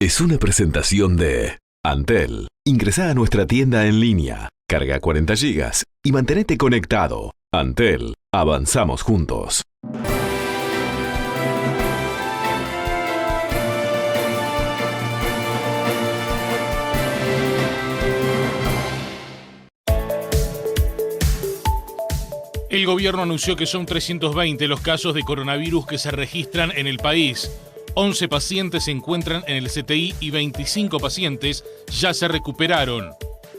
es una presentación de Antel. Ingresá a nuestra tienda en línea, carga 40 GB y mantenete conectado. Antel, avanzamos juntos. El gobierno anunció que son 320 los casos de coronavirus que se registran en el país. 11 pacientes se encuentran en el CTI y 25 pacientes ya se recuperaron.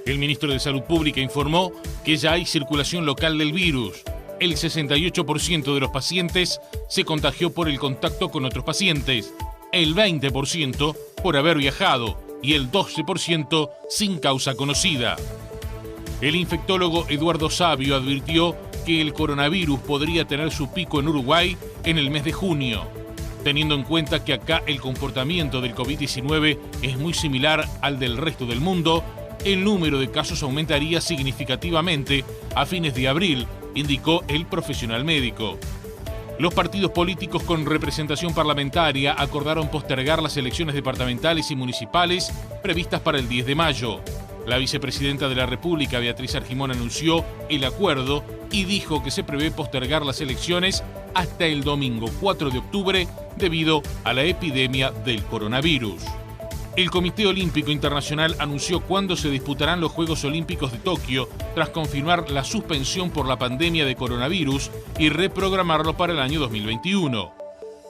El ministro de Salud Pública informó que ya hay circulación local del virus. El 68% de los pacientes se contagió por el contacto con otros pacientes, el 20% por haber viajado y el 12% sin causa conocida. El infectólogo Eduardo Sabio advirtió que el coronavirus podría tener su pico en Uruguay en el mes de junio, teniendo en cuenta que acá el comportamiento del COVID-19 es muy similar al del resto del mundo. El número de casos aumentaría significativamente a fines de abril, indicó el profesional médico. Los partidos políticos con representación parlamentaria acordaron postergar las elecciones departamentales y municipales previstas para el 10 de mayo. La vicepresidenta de la República, Beatriz Argimón, anunció el acuerdo y dijo que se prevé postergar las elecciones hasta el domingo 4 de octubre debido a la epidemia del coronavirus. El Comité Olímpico Internacional anunció cuándo se disputarán los Juegos Olímpicos de Tokio tras confirmar la suspensión por la pandemia de coronavirus y reprogramarlo para el año 2021.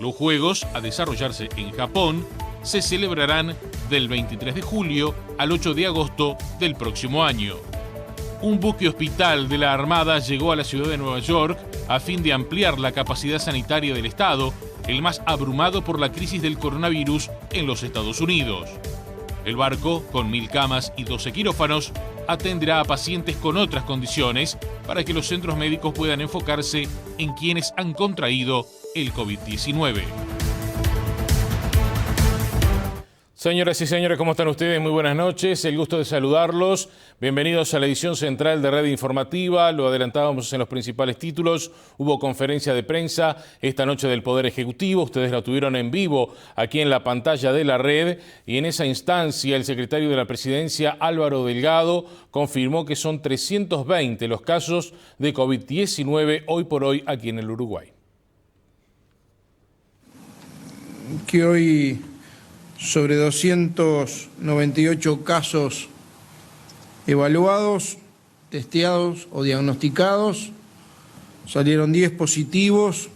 Los Juegos, a desarrollarse en Japón, se celebrarán del 23 de julio al 8 de agosto del próximo año. Un buque hospital de la Armada llegó a la ciudad de Nueva York a fin de ampliar la capacidad sanitaria del Estado, el más abrumado por la crisis del coronavirus en los Estados Unidos. El barco, con 1000 camas y 12 quirófanos, atenderá a pacientes con otras condiciones para que los centros médicos puedan enfocarse en quienes han contraído el COVID-19. Señoras y señores, ¿cómo están ustedes? Muy buenas noches, el gusto de saludarlos. Bienvenidos a la edición central de Red Informativa. Lo adelantábamos en los principales títulos. Hubo conferencia de prensa esta noche del Poder Ejecutivo. Ustedes la tuvieron en vivo aquí en la pantalla de la red. Y en esa instancia, el secretario de la Presidencia, Álvaro Delgado, confirmó que son 320 los casos de COVID-19 hoy por hoy aquí en el Uruguay. Que hoy, sobre 298 casos evaluados, testeados o diagnosticados, salieron 10 positivos,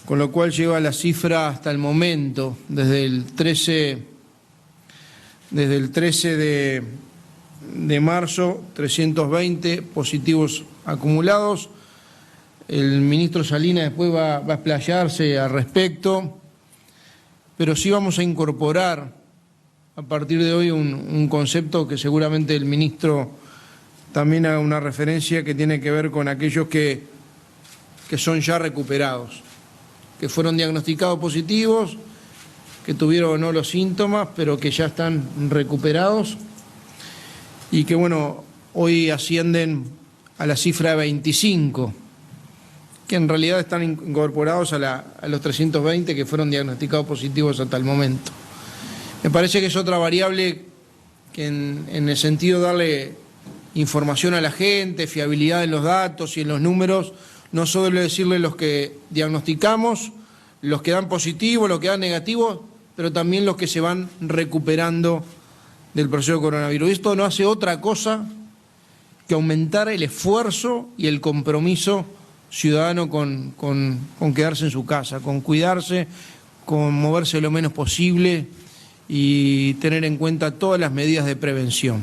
con lo cual lleva la cifra hasta el momento, desde el 13 de marzo, 320 positivos acumulados. El ministro Salinas después va a explayarse al respecto, pero sí vamos a incorporar a partir de hoy un concepto que seguramente el ministro también haga una referencia, que tiene que ver con aquellos que son ya recuperados, que fueron diagnosticados positivos, que tuvieron o no los síntomas, pero que ya están recuperados y que, bueno, hoy ascienden a la cifra de 25, que en realidad están incorporados a los 320 que fueron diagnosticados positivos hasta el momento. Me parece que es otra variable que en el sentido de darle información a la gente, fiabilidad en los datos y en los números, no solo decirle los que diagnosticamos, los que dan positivo, los que dan negativo, pero también los que se van recuperando del proceso de coronavirus. Esto no hace otra cosa que aumentar el esfuerzo y el compromiso ciudadano con quedarse en su casa, con cuidarse, con moverse lo menos posible y tener en cuenta todas las medidas de prevención.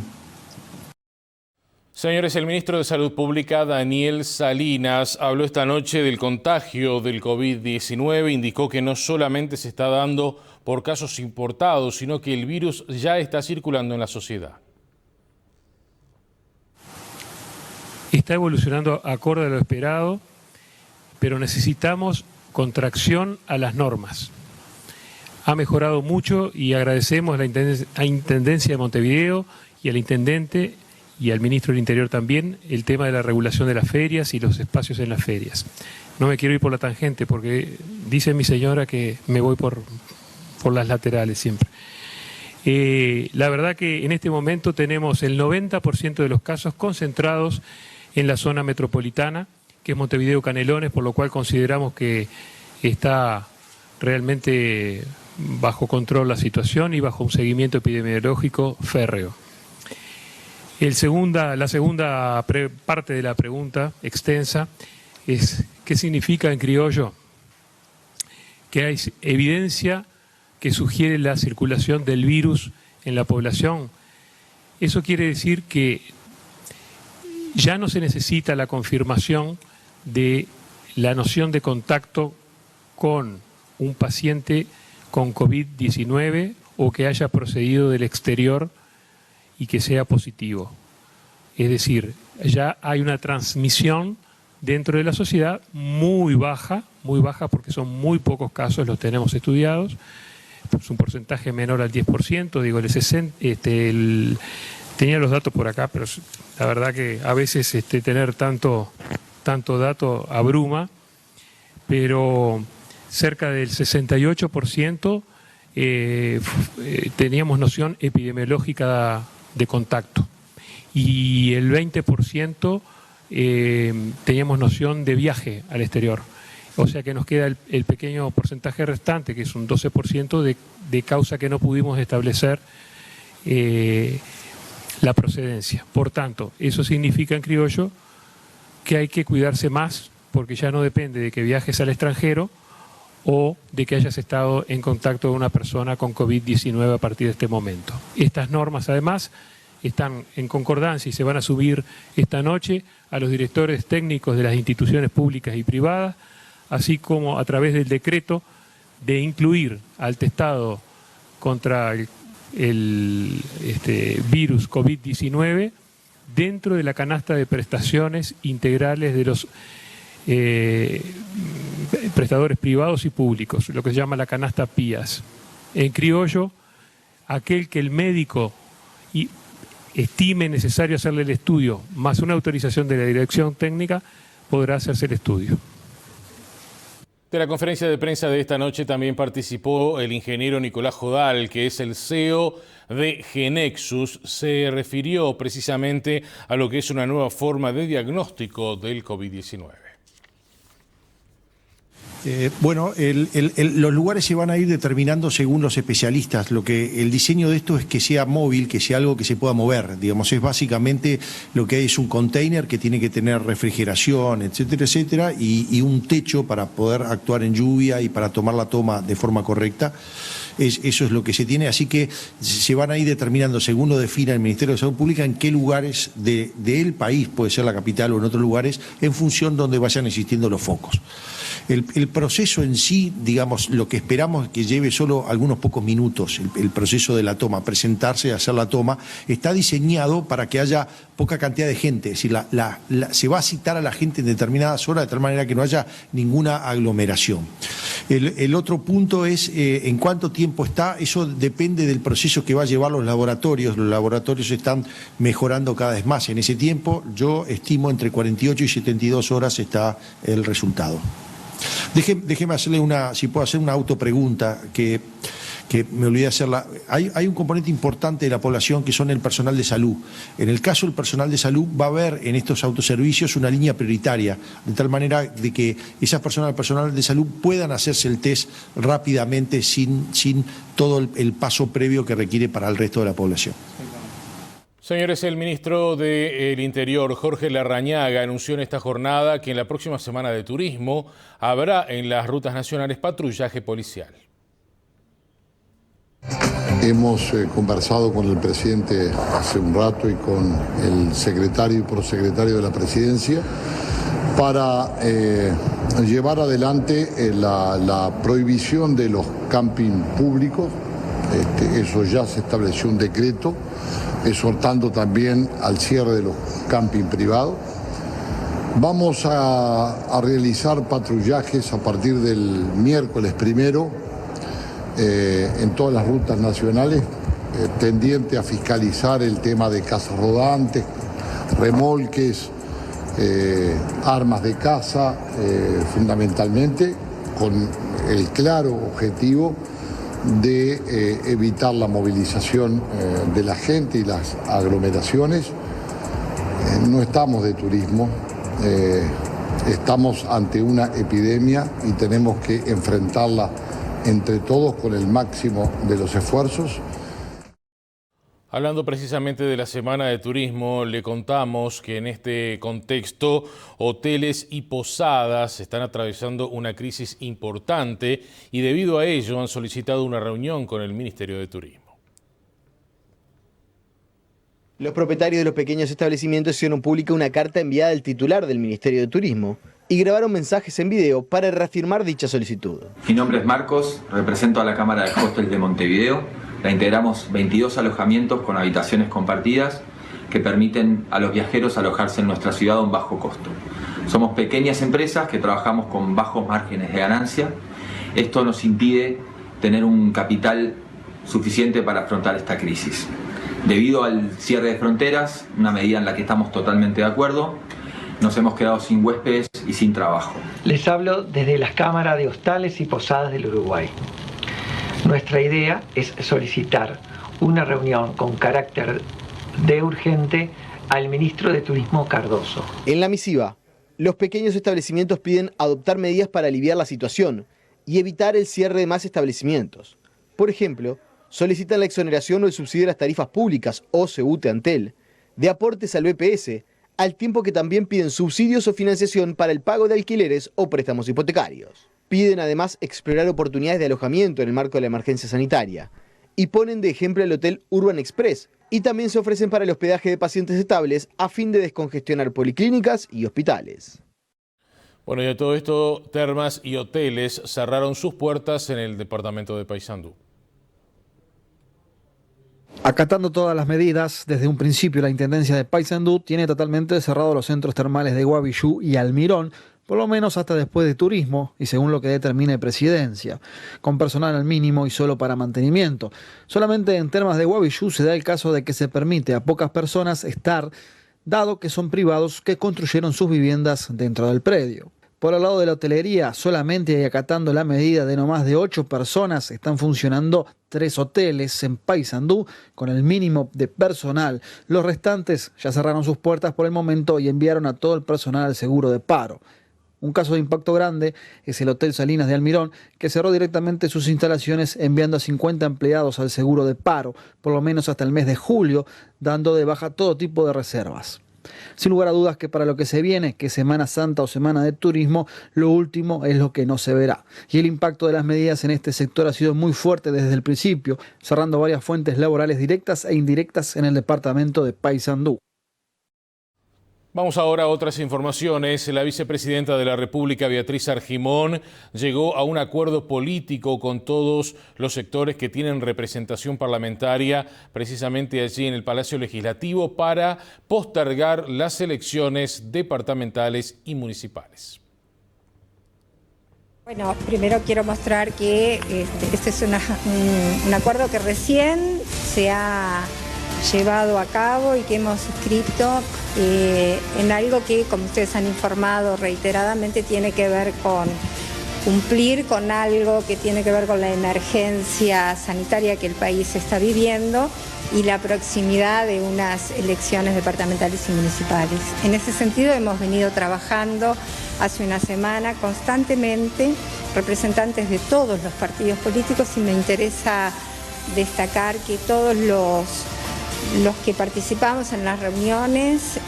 Señores, el ministro de Salud Pública, Daniel Salinas, habló esta noche del contagio del COVID-19, indicó que no solamente se está dando por casos importados, sino que el virus ya está circulando en la sociedad. Está evolucionando acorde a lo esperado, pero necesitamos contracción a las normas. Ha mejorado mucho y agradecemos a la Intendencia de Montevideo y al Intendente y al Ministro del Interior también el tema de la regulación de las ferias y los espacios en las ferias. No me quiero ir por la tangente porque dice mi señora que me voy por las laterales siempre. La verdad que en este momento tenemos el 90% de los casos concentrados en la zona metropolitana, que es Montevideo Canelones, por lo cual consideramos que está realmente bajo control la situación y bajo un seguimiento epidemiológico férreo. La segunda parte de la pregunta extensa es ¿qué significa en criollo? Que hay evidencia que sugiere la circulación del virus en la población. Eso quiere decir que ya no se necesita la confirmación de la noción de contacto con un paciente con COVID-19 o que haya procedido del exterior y que sea positivo. Es decir, ya hay una transmisión dentro de la sociedad muy baja porque son muy pocos casos, los tenemos estudiados, es un porcentaje menor al 10%, digo, tenía los datos por acá, pero la verdad que a veces tener tanto dato abruma, pero cerca del 68% teníamos noción epidemiológica de contacto y el 20% teníamos noción de viaje al exterior. O sea que nos queda el pequeño porcentaje restante, que es un 12% de causa que no pudimos establecer la procedencia. Por tanto, eso significa en criollo que hay que cuidarse más, porque ya no depende de que viajes al extranjero o de que hayas estado en contacto con una persona con COVID-19 a partir de este momento. Estas normas, además, están en concordancia y se van a subir esta noche a los directores técnicos de las instituciones públicas y privadas, así como a través del decreto de incluir al testado contra el virus COVID-19 dentro de la canasta de prestaciones integrales de los prestadores privados y públicos, lo que se llama la canasta PIAS. En criollo, aquel que el médico estime necesario hacerle el estudio, más una autorización de la dirección técnica, podrá hacerse el estudio. De la conferencia de prensa de esta noche también participó el ingeniero Nicolás Jodal, que es el CEO de Genexus. Se refirió precisamente a lo que es una nueva forma de diagnóstico del COVID-19. Los lugares se van a ir determinando según los especialistas. El diseño de esto es que sea móvil, que sea algo que se pueda mover. Digamos, es básicamente lo que hay es un container que tiene que tener refrigeración, etcétera, etcétera, y un techo para poder actuar en lluvia y para tomar la toma de forma correcta. Eso es lo que se tiene, así que se van a ir determinando, según lo defina el Ministerio de Salud Pública, en qué lugares del país, puede ser la capital o en otros lugares, en función donde vayan existiendo los focos. El proceso en sí, digamos, lo que esperamos es que lleve solo algunos pocos minutos, el proceso de la toma, presentarse, hacer la toma, está diseñado para que haya poca cantidad de gente, es decir, se va a citar a la gente en determinadas horas de tal manera que no haya ninguna aglomeración. El otro punto es en cuánto tiempo está, eso depende del proceso que va a llevar los laboratorios están mejorando cada vez más en ese tiempo, yo estimo entre 48 y 72 horas está el resultado. Déjeme hacerle si puedo hacer una autopregunta que me olvidé hacerla. Hay un componente importante de la población que son el personal de salud. En el caso del personal de salud va a haber en estos autoservicios una línea prioritaria, de tal manera de que esas personas del personal de salud puedan hacerse el test rápidamente sin todo el paso previo que requiere para el resto de la población. Señores, el ministro del Interior, Jorge Larrañaga, anunció en esta jornada que en la próxima semana de turismo habrá en las rutas nacionales patrullaje policial. Hemos conversado con el presidente hace un rato y con el secretario y prosecretario de la presidencia para llevar adelante la prohibición de los camping públicos. Eso ya se estableció un decreto, exhortando también al cierre de los camping privados. Vamos a realizar patrullajes a partir del miércoles 1 en todas las rutas nacionales, tendiente a fiscalizar el tema de casas rodantes, remolques, armas de caza, fundamentalmente, con el claro objetivo de evitar la movilización de la gente y las aglomeraciones. No estamos de turismo, estamos ante una epidemia y tenemos que enfrentarla entre todos con el máximo de los esfuerzos. Hablando precisamente de la Semana de Turismo, le contamos que en este contexto hoteles y posadas están atravesando una crisis importante y debido a ello han solicitado una reunión con el Ministerio de Turismo. Los propietarios de los pequeños establecimientos hicieron pública una carta enviada al titular del Ministerio de Turismo y grabaron mensajes en video para reafirmar dicha solicitud. Mi nombre es Marcos, represento a la Cámara de Hostel de Montevideo. La integramos 22 alojamientos con habitaciones compartidas que permiten a los viajeros alojarse en nuestra ciudad a un bajo costo. Somos pequeñas empresas que trabajamos con bajos márgenes de ganancia. Esto nos impide tener un capital suficiente para afrontar esta crisis. Debido al cierre de fronteras, una medida en la que estamos totalmente de acuerdo, nos hemos quedado sin huéspedes y sin trabajo. Les hablo desde las cámaras de hostales y posadas del Uruguay. Nuestra idea es solicitar una reunión con carácter de urgente al ministro de Turismo Cardoso. En la misiva, los pequeños establecimientos piden adoptar medidas para aliviar la situación y evitar el cierre de más establecimientos. Por ejemplo, solicitan la exoneración o el subsidio de las tarifas públicas o CBU-Antel, de aportes al BPS, al tiempo que también piden subsidios o financiación para el pago de alquileres o préstamos hipotecarios. Piden además explorar oportunidades de alojamiento en el marco de la emergencia sanitaria y ponen de ejemplo el Hotel Urban Express y también se ofrecen para el hospedaje de pacientes estables a fin de descongestionar policlínicas y hospitales. Bueno, y de todo esto, termas y hoteles cerraron sus puertas en el departamento de Paysandú. Acatando todas las medidas, desde un principio la Intendencia de Paysandú tiene totalmente cerrados los centros termales de Guavillú y Almirón, por lo menos hasta después de turismo y según lo que determine Presidencia, con personal al mínimo y solo para mantenimiento. Solamente en termas de Guavillú se da el caso de que se permite a pocas personas estar, dado que son privados que construyeron sus viviendas dentro del predio. Por el lado de la hotelería, solamente y acatando la medida de no más de 8 personas, están funcionando 3 hoteles en Paysandú con el mínimo de personal. Los restantes ya cerraron sus puertas por el momento y enviaron a todo el personal al seguro de paro. Un caso de impacto grande es el Hotel Salinas de Almirón, que cerró directamente sus instalaciones enviando a 50 empleados al seguro de paro, por lo menos hasta el mes de julio, dando de baja todo tipo de reservas. Sin lugar a dudas que para lo que se viene, que es Semana Santa o Semana de Turismo, lo último es lo que no se verá. Y el impacto de las medidas en este sector ha sido muy fuerte desde el principio, cerrando varias fuentes laborales directas e indirectas en el departamento de Paysandú. Vamos ahora a otras informaciones. La vicepresidenta de la República, Beatriz Argimón, llegó a un acuerdo político con todos los sectores que tienen representación parlamentaria, precisamente allí en el Palacio Legislativo, para postergar las elecciones departamentales y municipales. Bueno, primero quiero mostrar que este es un acuerdo que recién se ha llevado a cabo y que hemos suscrito en algo que, como ustedes han informado reiteradamente, tiene que ver con cumplir con algo que tiene que ver con la emergencia sanitaria que el país está viviendo y la proximidad de unas elecciones departamentales y municipales. En ese sentido hemos venido trabajando hace una semana constantemente, representantes de todos los partidos políticos, y me interesa destacar que todos los que participamos en las reuniones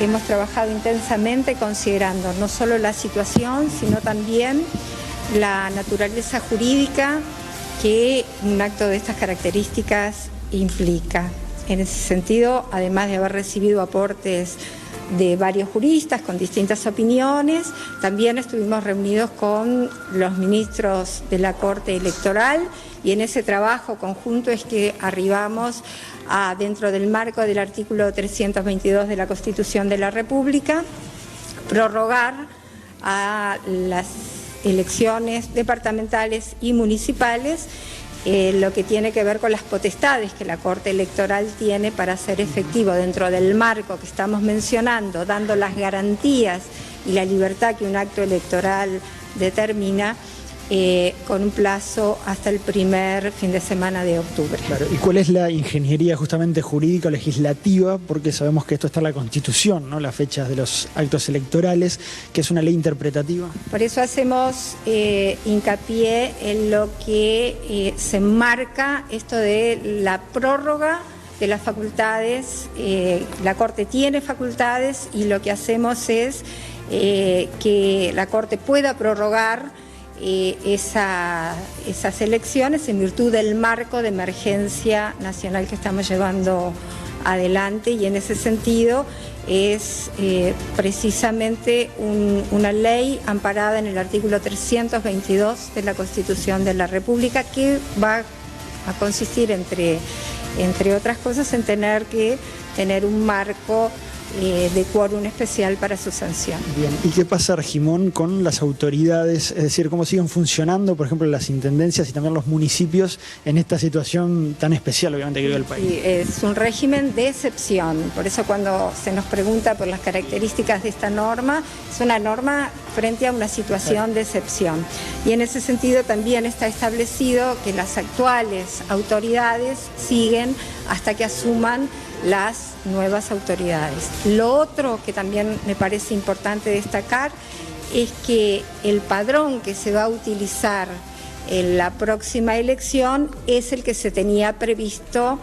hemos trabajado intensamente considerando no solo la situación, sino también la naturaleza jurídica que un acto de estas características implica. En ese sentido, además de haber recibido aportes de varios juristas con distintas opiniones, también estuvimos reunidos con los ministros de la Corte Electoral y en ese trabajo conjunto es que arribamos a, dentro del marco del artículo 322 de la Constitución de la República, prorrogar a las elecciones departamentales y municipales lo que tiene que ver con las potestades que la Corte Electoral tiene para hacer efectivo dentro del marco que estamos mencionando, dando las garantías y la libertad que un acto electoral determina, con un plazo hasta el primer fin de semana de octubre. Claro, ¿y cuál es la ingeniería justamente jurídica o legislativa? Porque sabemos que esto está en la Constitución, ¿no? Las fechas de los actos electorales, que es una ley interpretativa. Por eso hacemos hincapié en lo que se marca esto de la prórroga de las facultades. La Corte tiene facultades y lo que hacemos es que la Corte pueda prorrogar esas elecciones en virtud del marco de emergencia nacional que estamos llevando adelante, y en ese sentido es precisamente una ley amparada en el artículo 322 de la Constitución de la República, que va a consistir entre otras cosas en tener que tener un marco de quórum especial para su sanción. Bien, ¿y qué pasa, Argimón, con las autoridades? Es decir, ¿cómo siguen funcionando, por ejemplo, las intendencias y también los municipios en esta situación tan especial, obviamente, que vive el país? Sí, es un régimen de excepción. Por eso cuando se nos pregunta por las características de esta norma, es una norma frente a una situación de excepción. Y en ese sentido también está establecido que las actuales autoridades siguen hasta que asuman las nuevas autoridades. Lo otro que también me parece importante destacar es que el padrón que se va a utilizar en la próxima elección es el que se tenía previsto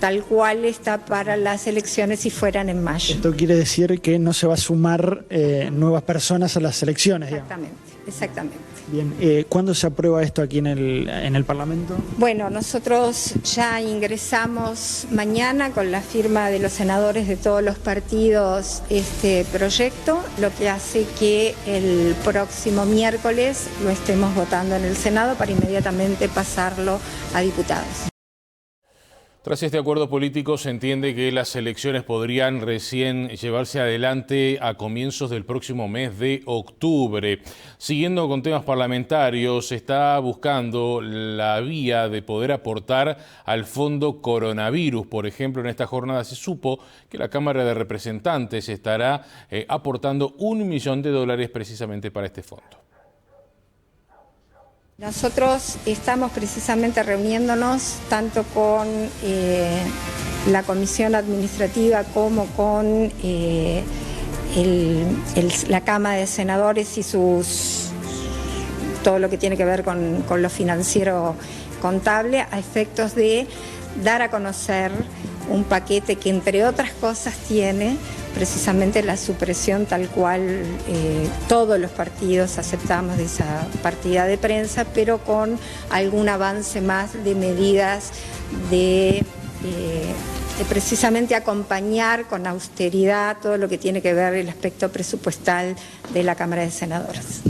tal cual está para las elecciones si fueran en mayo. Esto quiere decir que no se va a sumar nuevas personas a las elecciones, Exactamente, exactamente. Bien, ¿cuándo se aprueba esto aquí en el Parlamento? Bueno, nosotros ya ingresamos mañana con la firma de los senadores de todos los partidos este proyecto, lo que hace que el próximo miércoles lo estemos votando en el Senado para inmediatamente pasarlo a diputados. Tras este acuerdo político se entiende que las elecciones podrían recién llevarse adelante a comienzos del próximo mes de octubre. Siguiendo con temas parlamentarios, se está buscando la vía de poder aportar al fondo coronavirus. Por ejemplo, en esta jornada se supo que la Cámara de Representantes estará aportando $1 millón precisamente para este fondo. Nosotros estamos precisamente reuniéndonos tanto con la Comisión Administrativa como con la Cámara de Senadores y todo lo que tiene que ver con lo financiero contable, a efectos de dar a conocer un paquete que, entre otras cosas, tiene precisamente la supresión tal cual todos los partidos aceptamos de esa partida de prensa, pero con algún avance más de medidas de precisamente acompañar con austeridad todo lo que tiene que ver el aspecto presupuestal de la Cámara de Senadores.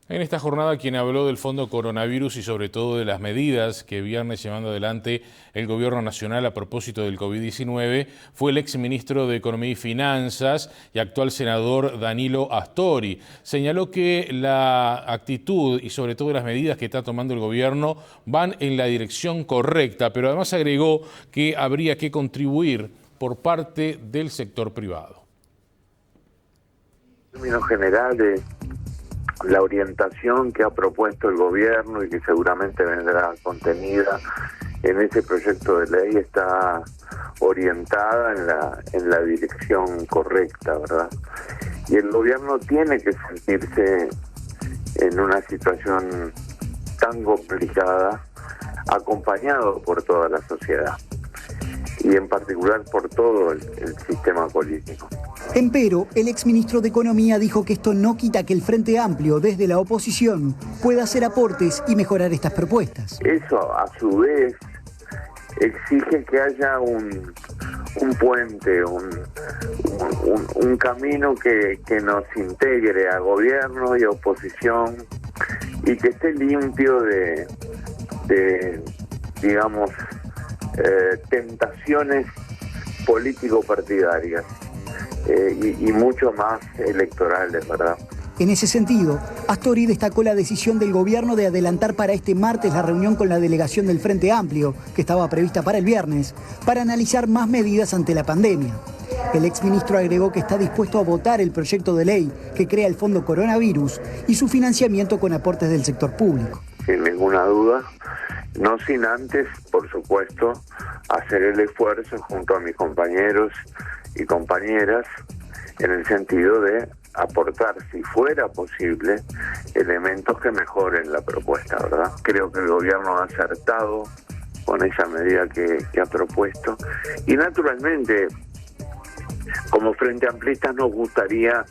En esta jornada, quien habló del fondo coronavirus y sobre todo de las medidas que viene llevando adelante el Gobierno Nacional a propósito del COVID-19 fue el exministro de Economía y Finanzas y actual senador Danilo Astori. Señaló que la actitud y sobre todo las medidas que está tomando el gobierno van en la dirección correcta, pero además agregó que habría que contribuir por parte del sector privado. En términos generales, la orientación que ha propuesto el gobierno y que seguramente vendrá contenida en ese proyecto de ley está orientada en la dirección correcta, ¿verdad? Y el gobierno tiene que sentirse en una situación tan complicada, acompañado por toda la sociedad y en particular por todo el sistema político. Empero, el exministro de Economía dijo que esto no quita que el Frente Amplio, desde la oposición, pueda hacer aportes y mejorar estas propuestas. Eso, a su vez, exige que haya un puente, un camino que nos integre a gobierno y a oposición y que esté limpio de digamos, tentaciones político-partidarias. Y mucho más electorales, ¿verdad? En ese sentido, Astori destacó la decisión del gobierno de adelantar para este martes la reunión con la delegación del Frente Amplio, que estaba prevista para el viernes, para analizar más medidas ante la pandemia. El exministro agregó que está dispuesto a votar el proyecto de ley que crea el Fondo Coronavirus y su financiamiento con aportes del sector público. Sin ninguna duda, no sin antes, por supuesto, hacer el esfuerzo junto a mis compañeros y compañeras en el sentido de aportar, si fuera posible, elementos que mejoren la propuesta, ¿verdad? Creo que el gobierno ha acertado con esa medida que ha propuesto y naturalmente, como Frente Amplista, nos gustaría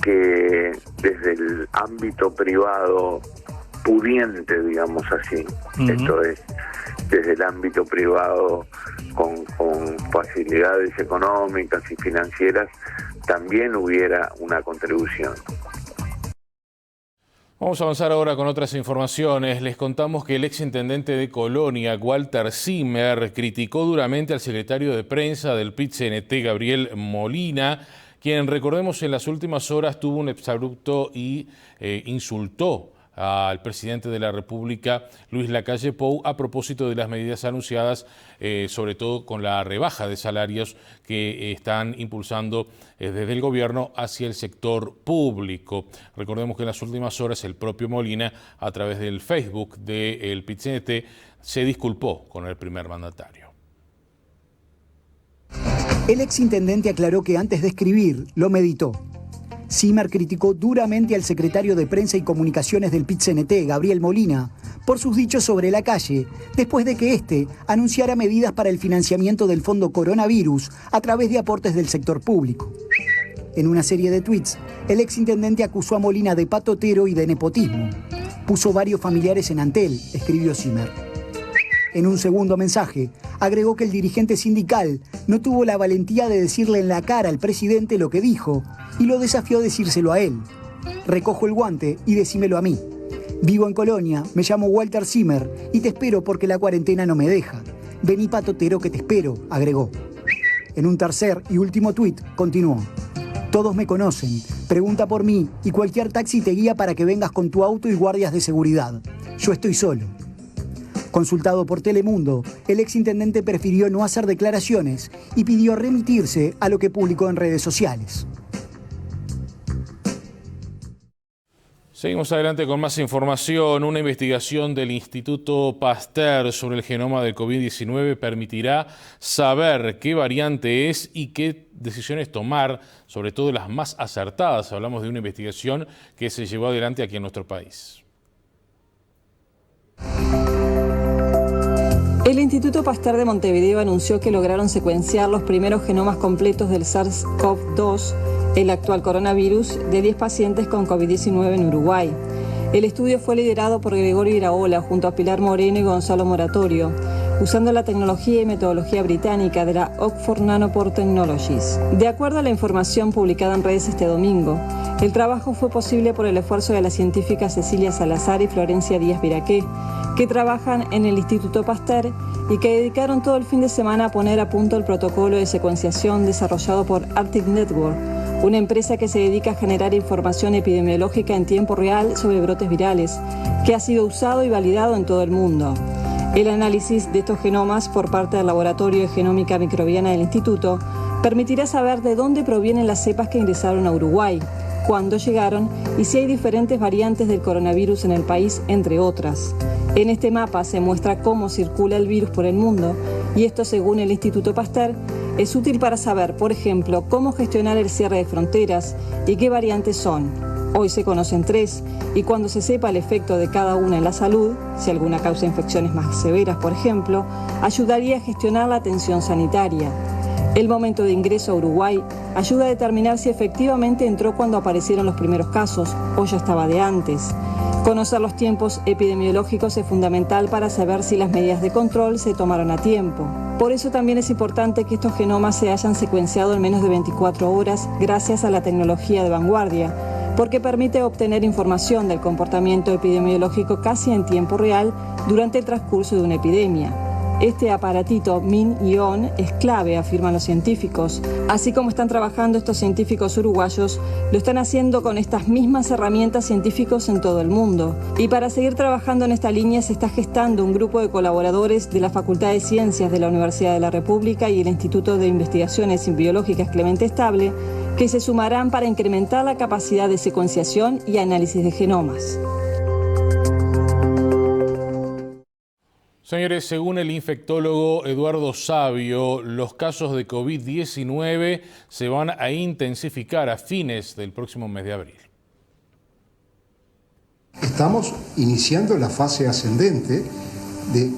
que desde el ámbito privado pudiente, digamos así, esto es, desde el ámbito privado con facilidades económicas y financieras, también hubiera una contribución. Vamos a avanzar ahora con otras informaciones. Les contamos que el exintendente de Colonia, Walter Zimmer, criticó duramente al secretario de prensa del PIT-CNT, Gabriel Molina, quien, recordemos, en las últimas horas tuvo un exabrupto y insultó al presidente de la República, Luis Lacalle Pou, a propósito de las medidas anunciadas, sobre todo con la rebaja de salarios que están impulsando desde el gobierno hacia el sector público. Recordemos que en las últimas horas el propio Molina, a través del Facebook del PIT-CNT, se disculpó con el primer mandatario. El exintendente aclaró que antes de escribir lo meditó. Zimmer criticó duramente al secretario de Prensa y Comunicaciones del PIT-CNT, Gabriel Molina, por sus dichos sobre Lacalle, después de que éste anunciara medidas para el financiamiento del Fondo Coronavirus a través de aportes del sector público. En una serie de tweets, el exintendente acusó a Molina de patotero y de nepotismo. Puso varios familiares en Antel, escribió Zimmer. En un segundo mensaje, agregó que el dirigente sindical no tuvo la valentía de decirle en la cara al presidente lo que dijo y lo desafió a decírselo a él. Recojo el guante y decímelo a mí. Vivo en Colonia, me llamo Walter Zimmer y te espero porque la cuarentena no me deja. Vení patotero que te espero, agregó. En un tercer y último tuit continuó. Todos me conocen, pregunta por mí y cualquier taxi te guía para que vengas con tu auto y guardias de seguridad. Yo estoy solo. Consultado por Telemundo, el exintendente prefirió no hacer declaraciones y pidió remitirse a lo que publicó en redes sociales. Seguimos adelante con más información. Una investigación del Instituto Pasteur sobre el genoma del COVID-19 permitirá saber qué variante es y qué decisiones tomar, sobre todo las más acertadas. Hablamos de una investigación que se llevó adelante aquí en nuestro país. El Instituto Pasteur de Montevideo anunció que lograron secuenciar los primeros genomas completos del SARS-CoV-2, el actual coronavirus, de 10 pacientes con COVID-19 en Uruguay. El estudio fue liderado por Gregorio Iraola junto a Pilar Moreno y Gonzalo Moratorio, usando la tecnología y metodología británica de la Oxford Nanopore Technologies. De acuerdo a la información publicada en redes este domingo, el trabajo fue posible por el esfuerzo de las científicas Cecilia Salazar y Florencia Díaz Viraqué, que trabajan en el Instituto Pasteur y que dedicaron todo el fin de semana a poner a punto el protocolo de secuenciación desarrollado por Arctic Network, una empresa que se dedica a generar información epidemiológica en tiempo real sobre brotes virales, que ha sido usado y validado en todo el mundo. El análisis de estos genomas por parte del Laboratorio de Genómica Microbiana del Instituto permitirá saber de dónde provienen las cepas que ingresaron a Uruguay, cuándo llegaron y si hay diferentes variantes del coronavirus en el país, entre otras. En este mapa se muestra cómo circula el virus por el mundo y esto, según el Instituto Pasteur, es útil para saber, por ejemplo, cómo gestionar el cierre de fronteras y qué variantes son. Hoy se conocen 3 y cuando se sepa el efecto de cada una en la salud, si alguna causa infecciones más severas, por ejemplo, ayudaría a gestionar la atención sanitaria. El momento de ingreso a Uruguay ayuda a determinar si efectivamente entró cuando aparecieron los primeros casos o ya estaba de antes. Conocer los tiempos epidemiológicos es fundamental para saber si las medidas de control se tomaron a tiempo. Por eso también es importante que estos genomas se hayan secuenciado en menos de 24 horas gracias a la tecnología de vanguardia, porque permite obtener información del comportamiento epidemiológico casi en tiempo real durante el transcurso de una epidemia. Este aparatito MinION es clave, afirman los científicos. Así como están trabajando estos científicos uruguayos, lo están haciendo con estas mismas herramientas científicos en todo el mundo. Y para seguir trabajando en esta línea se está gestando un grupo de colaboradores de la Facultad de Ciencias de la Universidad de la República y el Instituto de Investigaciones Biológicas Clemente Estable, que se sumarán para incrementar la capacidad de secuenciación y análisis de genomas. Señores, según el infectólogo Eduardo Sabio, los casos de COVID-19 se van a intensificar a fines del próximo mes de abril. Estamos iniciando la fase ascendente de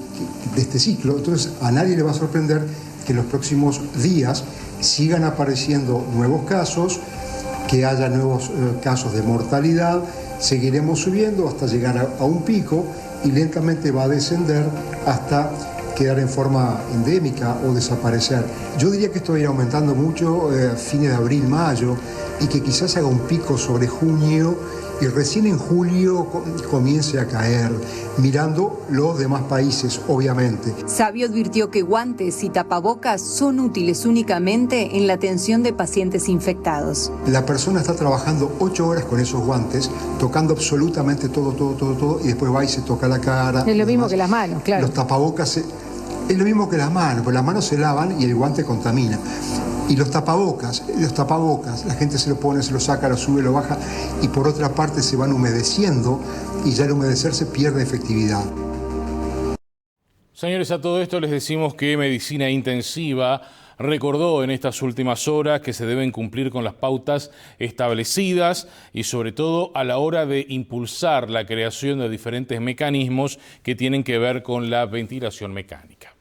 este ciclo, entonces a nadie le va a sorprender que en los próximos días sigan apareciendo nuevos casos, que haya nuevos casos de mortalidad, seguiremos subiendo hasta llegar a un pico y lentamente va a descender hasta quedar en forma endémica o desaparecer. Yo diría que esto va a ir aumentando mucho a fines de abril, mayo, y que quizás haga un pico sobre junio y recién en julio comience a caer, mirando los demás países, obviamente. Sabio advirtió que guantes y tapabocas son útiles únicamente en la atención de pacientes infectados. La persona está trabajando 8 horas con esos guantes, tocando absolutamente todo, y después va y se toca la cara. Es lo mismo que las manos, claro. Los tapabocas es lo mismo que las manos, porque las manos se lavan y el guante contamina. Y los tapabocas, la gente se lo pone, se lo saca, lo sube, lo baja, y por otra parte se van humedeciendo y ya al humedecerse pierde efectividad. Señores, a todo esto les decimos que Medicina Intensiva recordó en estas últimas horas que se deben cumplir con las pautas establecidas y sobre todo a la hora de impulsar la creación de diferentes mecanismos que tienen que ver con la ventilación mecánica.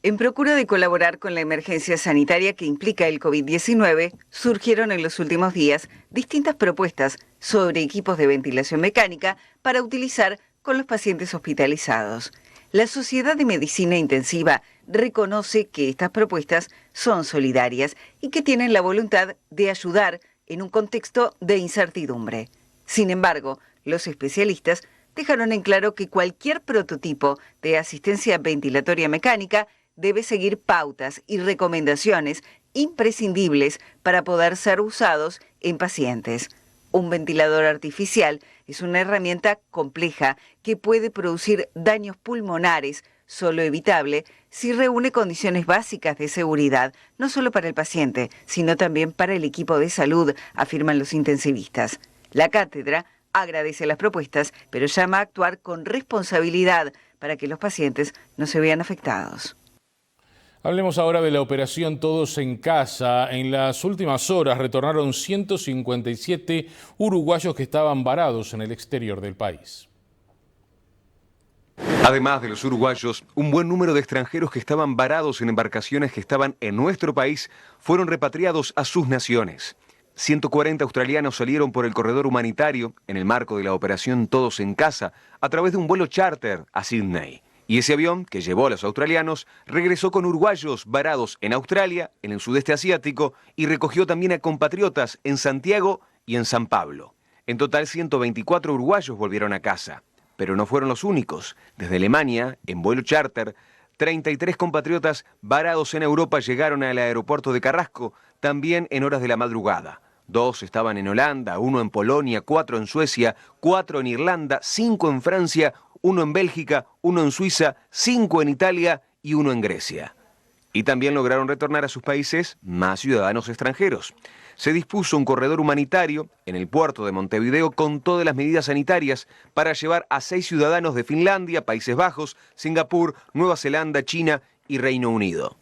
En procura de colaborar con la emergencia sanitaria que implica el COVID-19, surgieron en los últimos días distintas propuestas sobre equipos de ventilación mecánica para utilizar con los pacientes hospitalizados. La Sociedad de Medicina Intensiva reconoce que estas propuestas son solidarias y que tienen la voluntad de ayudar en un contexto de incertidumbre. Sin embargo, los especialistas dejaron en claro que cualquier prototipo de asistencia ventilatoria mecánica debe seguir pautas y recomendaciones imprescindibles para poder ser usados en pacientes. Un ventilador artificial es una herramienta compleja que puede producir daños pulmonares, solo evitable si reúne condiciones básicas de seguridad, no solo para el paciente, sino también para el equipo de salud, afirman los intensivistas. La cátedra agradece las propuestas, pero llama a actuar con responsabilidad para que los pacientes no se vean afectados. Hablemos ahora de la operación Todos en Casa. En las últimas horas retornaron 157 uruguayos que estaban varados en el exterior del país. Además de los uruguayos, un buen número de extranjeros que estaban varados en embarcaciones que estaban en nuestro país fueron repatriados a sus naciones. 140 australianos salieron por el corredor humanitario en el marco de la operación Todos en Casa a través de un vuelo charter a Sydney. Y ese avión, que llevó a los australianos, regresó con uruguayos varados en Australia, en el sudeste asiático, y recogió también a compatriotas en Santiago y en San Pablo. En total, 124 uruguayos volvieron a casa. Pero no fueron los únicos. Desde Alemania, en vuelo charter, 33 compatriotas varados en Europa llegaron al aeropuerto de Carrasco, también en horas de la madrugada. 2 estaban en Holanda, 1 en Polonia, 4 en Suecia, 4 en Irlanda, 5 en Francia, 1 en Bélgica, 1 en Suiza, 5 en Italia y 1 en Grecia. Y también lograron retornar a sus países más ciudadanos extranjeros. Se dispuso un corredor humanitario en el puerto de Montevideo con todas las medidas sanitarias para llevar a 6 ciudadanos de Finlandia, Países Bajos, Singapur, Nueva Zelanda, China y Reino Unido.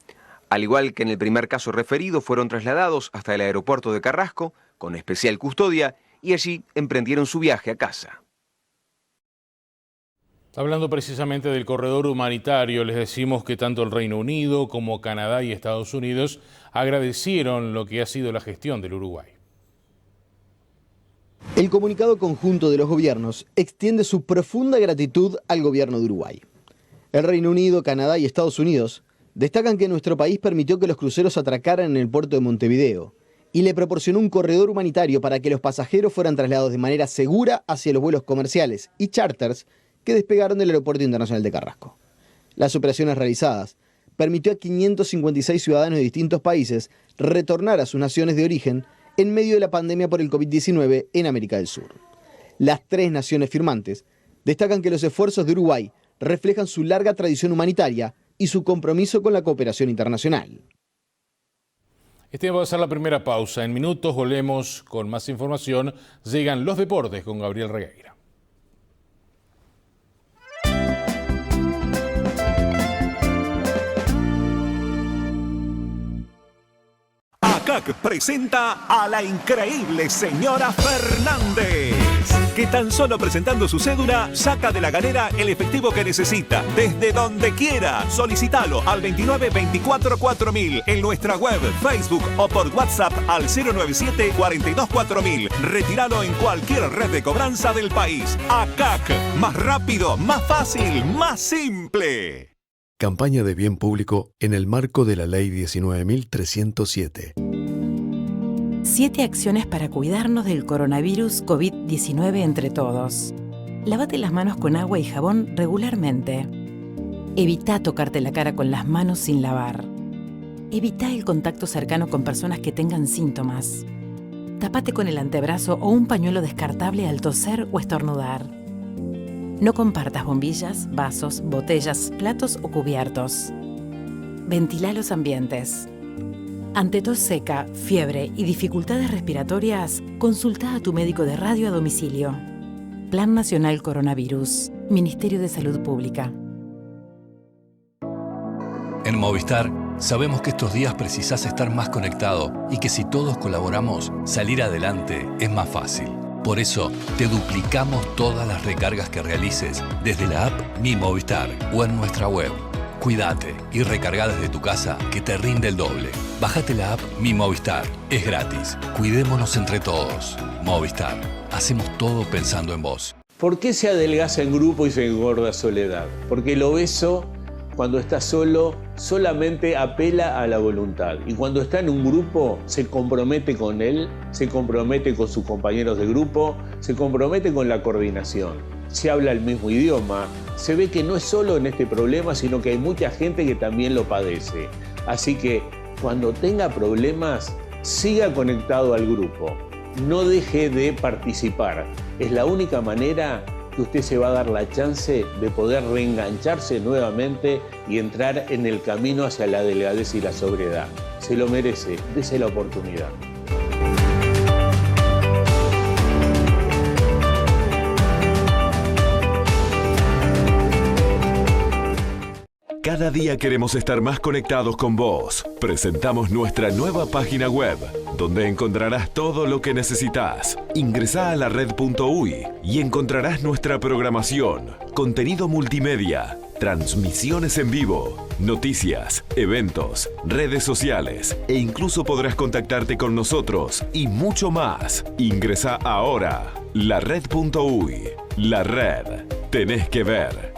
Al igual que en el primer caso referido, fueron trasladados hasta el aeropuerto de Carrasco con especial custodia y allí emprendieron su viaje a casa. Hablando precisamente del corredor humanitario, les decimos que tanto el Reino Unido como Canadá y Estados Unidos agradecieron lo que ha sido la gestión del Uruguay. El comunicado conjunto de los gobiernos extiende su profunda gratitud al gobierno de Uruguay. El Reino Unido, Canadá y Estados Unidos destacan que nuestro país permitió que los cruceros atracaran en el puerto de Montevideo y le proporcionó un corredor humanitario para que los pasajeros fueran trasladados de manera segura hacia los vuelos comerciales y charters que despegaron del Aeropuerto Internacional de Carrasco. Las operaciones realizadas permitió a 556 ciudadanos de distintos países retornar a sus naciones de origen en medio de la pandemia por el COVID-19 en América del Sur. Las 3 naciones firmantes destacan que los esfuerzos de Uruguay reflejan su larga tradición humanitaria y su compromiso con la cooperación internacional. Es tiempo de hacer la primera pausa. En minutos volvemos con más información. Llegan los deportes con Gabriel Regueira. ACAC presenta a la increíble señora Fernández, que tan solo presentando su cédula saca de la galera el efectivo que necesita, desde donde quiera. Solicítalo al 29 24 4000 en nuestra web, Facebook o por WhatsApp al 097 42 4000. Retíralo en cualquier red de cobranza del país. ACAC, más rápido, más fácil, más simple. Campaña de bien público en el marco de la Ley 19.307. 7 acciones para cuidarnos del coronavirus COVID-19 entre todos. Lávate las manos con agua y jabón regularmente. Evita tocarte la cara con las manos sin lavar. Evita el contacto cercano con personas que tengan síntomas. Tápate con el antebrazo o un pañuelo descartable al toser o estornudar. No compartas bombillas, vasos, botellas, platos o cubiertos. Ventila los ambientes. Ante tos seca, fiebre y dificultades respiratorias, consulta a tu médico de radio a domicilio. Plan Nacional Coronavirus. Ministerio de Salud Pública. En Movistar, sabemos que estos días precisás estar más conectado y que si todos colaboramos, salir adelante es más fácil. Por eso, te duplicamos todas las recargas que realices desde la app Mi Movistar o en nuestra web. Cuídate y recarga desde tu casa que te rinde el doble. Bájate la app Mi Movistar. Es gratis. Cuidémonos entre todos. Movistar. Hacemos todo pensando en vos. ¿Por qué se adelgaza en grupo y se engorda soledad? Porque el obeso, cuando está solo, solamente apela a la voluntad. Y cuando está en un grupo, se compromete con él, se compromete con sus compañeros de grupo, se compromete con la coordinación. Se habla el mismo idioma, se ve que no es solo en este problema, sino que hay mucha gente que también lo padece. Así que cuando tenga problemas, siga conectado al grupo. No deje de participar. Es la única manera que usted se va a dar la chance de poder reengancharse nuevamente y entrar en el camino hacia la delgadez y la sobriedad. Se lo merece, dése la oportunidad. Cada día queremos estar más conectados con vos. Presentamos nuestra nueva página web, donde encontrarás todo lo que necesitas. Ingresá a lared.uy y encontrarás nuestra programación, contenido multimedia, transmisiones en vivo, noticias, eventos, redes sociales e incluso podrás contactarte con nosotros y mucho más. Ingresá ahora. Lared.uy. La Red. Tenés que ver.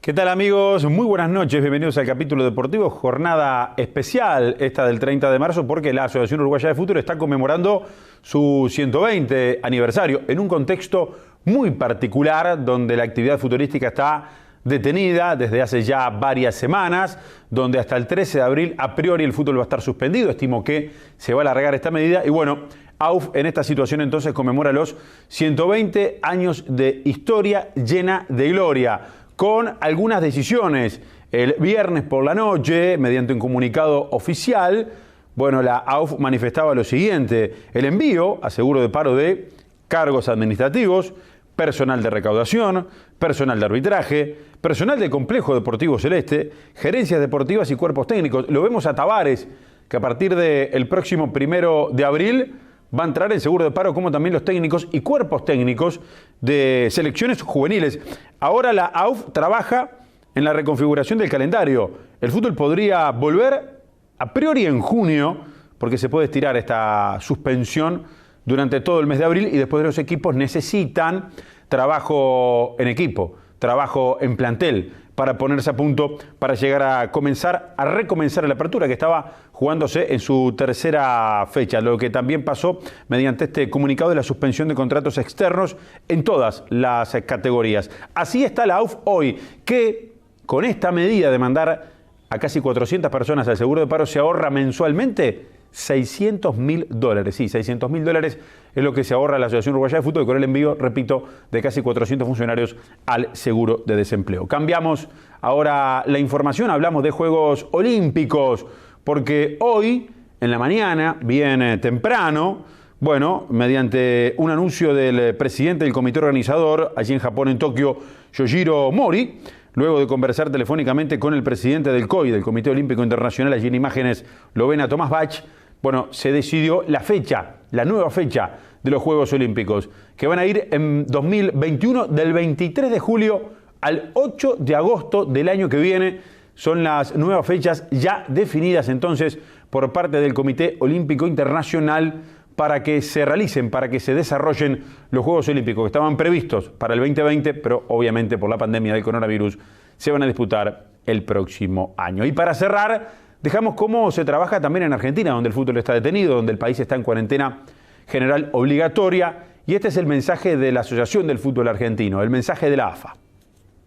¿Qué tal, amigos? Muy buenas noches, bienvenidos al capítulo deportivo, jornada especial esta del 30 de marzo porque la Asociación Uruguaya de Fútbol está conmemorando su 120 aniversario en un contexto muy particular donde la actividad futbolística está detenida desde hace ya varias semanas, donde hasta el 13 de abril a priori el fútbol va a estar suspendido, estimo que se va a alargar esta medida y bueno, AUF en esta situación entonces conmemora los 120 años de historia llena de gloria, con algunas decisiones. El viernes por la noche, mediante un comunicado oficial, bueno, la AUF manifestaba lo siguiente: el envío a seguro de paro de cargos administrativos, personal de recaudación, personal de arbitraje, personal del Complejo Deportivo Celeste, gerencias deportivas y cuerpos técnicos. Lo vemos a Tavares, que a partir del próximo 1 de abril va a entrar en seguro de paro, como también los técnicos y cuerpos técnicos de selecciones juveniles. Ahora la AUF trabaja en la reconfiguración del calendario. El fútbol podría volver a priori en junio, porque se puede estirar esta suspensión durante todo el mes de abril y después los equipos necesitan trabajo en equipo, trabajo en plantel, para ponerse a punto para llegar a recomenzar la apertura, que estaba jugándose en su tercera fecha, lo que también pasó mediante este comunicado de la suspensión de contratos externos en todas las categorías. Así está la AUF hoy, que con esta medida de mandar a casi 400 personas al seguro de paro se ahorra mensualmente $600.000. Sí, $600.000 es lo que se ahorra la Asociación Uruguaya de Fútbol con el envío, repito, de casi 400 funcionarios al seguro de desempleo. Cambiamos ahora la información, hablamos de Juegos Olímpicos, porque hoy, en la mañana, bien temprano, bueno, mediante un anuncio del presidente del comité organizador, allí en Japón, en Tokio, Yoshiro Mori, luego de conversar telefónicamente con el presidente del COI, del Comité Olímpico Internacional, allí en imágenes lo ven a Tomás Bach, bueno, se decidió la nueva fecha de los Juegos Olímpicos, que van a ir en 2021, del 23 de julio al 8 de agosto del año que viene. Son las nuevas fechas ya definidas entonces por parte del Comité Olímpico Internacional para que se realicen, para que se desarrollen los Juegos Olímpicos que estaban previstos para el 2020, pero obviamente por la pandemia del coronavirus se van a disputar el próximo año. Y para cerrar, dejamos cómo se trabaja también en Argentina, donde el fútbol está detenido, donde el país está en cuarentena general obligatoria. Y este es el mensaje de la Asociación del Fútbol Argentino, el mensaje de la AFA.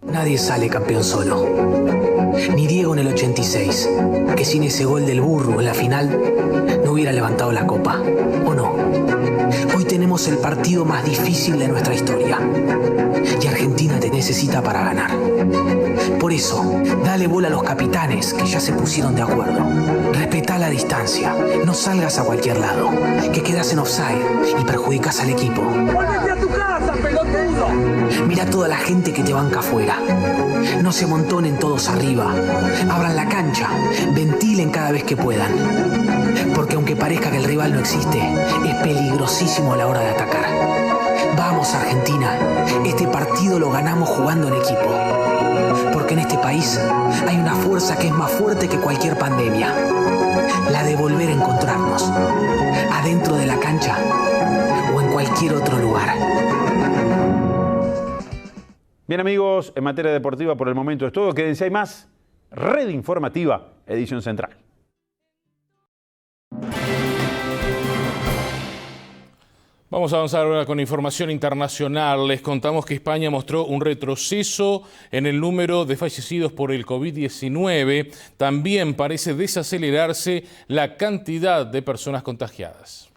Nadie sale campeón solo. Ni Diego en el 86, que sin ese gol del Burro en la final no hubiera levantado la copa. ¿O no? Hoy tenemos el partido más difícil de nuestra historia. Y Argentina te necesita para ganar. Por eso, dale bola a los capitanes que ya se pusieron de acuerdo. Respetá la distancia. No salgas a cualquier lado, que quedas en offside y perjudicas al equipo. ¡Vuélvete a tu casa, pelotudo! Mira toda la gente que te banca afuera. No se amontonen todos arriba. Abran la cancha. Ventilen cada vez que puedan. Porque aunque parezca que el rival no existe, es peligrosísimo a la hora de atacar. Vamos, Argentina. Este partido lo ganamos jugando en equipo. Porque en este país hay una fuerza que es más fuerte que cualquier pandemia. La de volver a encontrarnos. Adentro de la cancha o en cualquier otro lugar. Bien, amigos, en materia deportiva por el momento es todo. Quédense, hay más. Red Informativa, edición central. Vamos a avanzar ahora con información internacional. Les contamos que España mostró un retroceso en el número de fallecidos por el COVID-19. También parece desacelerarse la cantidad de personas contagiadas.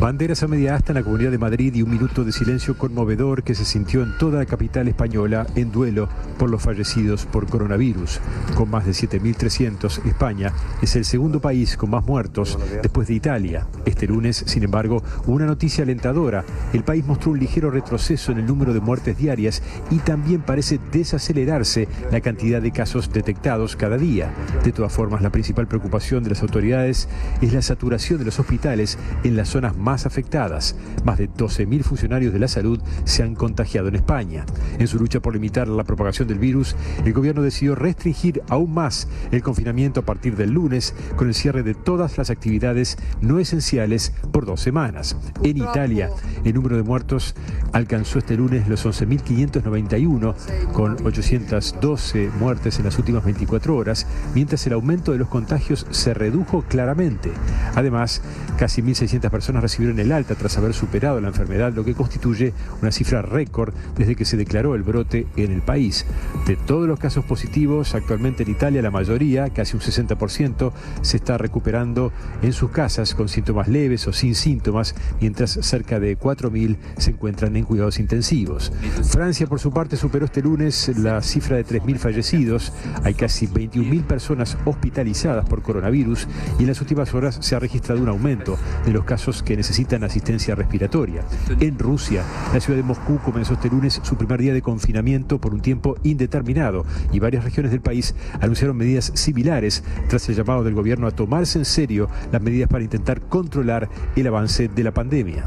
Banderas a media asta en la Comunidad de Madrid y un minuto de silencio conmovedor que se sintió en toda la capital española en duelo por los fallecidos por coronavirus. Con más de 7.300, España es el segundo país con más muertos después de Italia. Este lunes, sin embargo, una noticia alentadora. El país mostró un ligero retroceso en el número de muertes diarias y también parece desacelerarse la cantidad de casos detectados cada día. De todas formas, la principal preocupación de las autoridades es la saturación de los hospitales en las zonas más afectadas. Más de 12.000 funcionarios de la salud se han contagiado en España. En su lucha por limitar la propagación del virus, el gobierno decidió restringir aún más el confinamiento a partir del lunes, con el cierre de todas las actividades no esenciales por 2 semanas. En Italia, el número de muertos alcanzó este lunes los 11.591, con 812 muertes en las últimas 24 horas, mientras el aumento de los contagios se redujo claramente. Además, casi 1.600 personas recibieron el alta tras haber superado la enfermedad, lo que constituye una cifra récord desde que se declaró el brote en el país. De todos los casos positivos, actualmente en Italia la mayoría, casi un 60%, se está recuperando en sus casas con síntomas leves o sin síntomas, mientras cerca de 4.000 se encuentran en cuidados intensivos. Francia, por su parte, superó este lunes la cifra de 3.000 fallecidos. Hay casi 21.000 personas hospitalizadas por coronavirus y en las últimas horas se ha registrado un aumento de los casos que necesitan asistencia respiratoria. En Rusia, la ciudad de Moscú comenzó este lunes su primer día de confinamiento por un tiempo indeterminado y varias regiones del país anunciaron medidas similares tras el llamado del gobierno a tomarse en serio las medidas para intentar controlar el avance de la pandemia.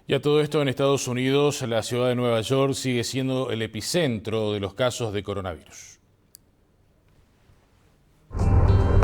Y a todo esto, en Estados Unidos, la ciudad de Nueva York sigue siendo el epicentro de los casos de coronavirus.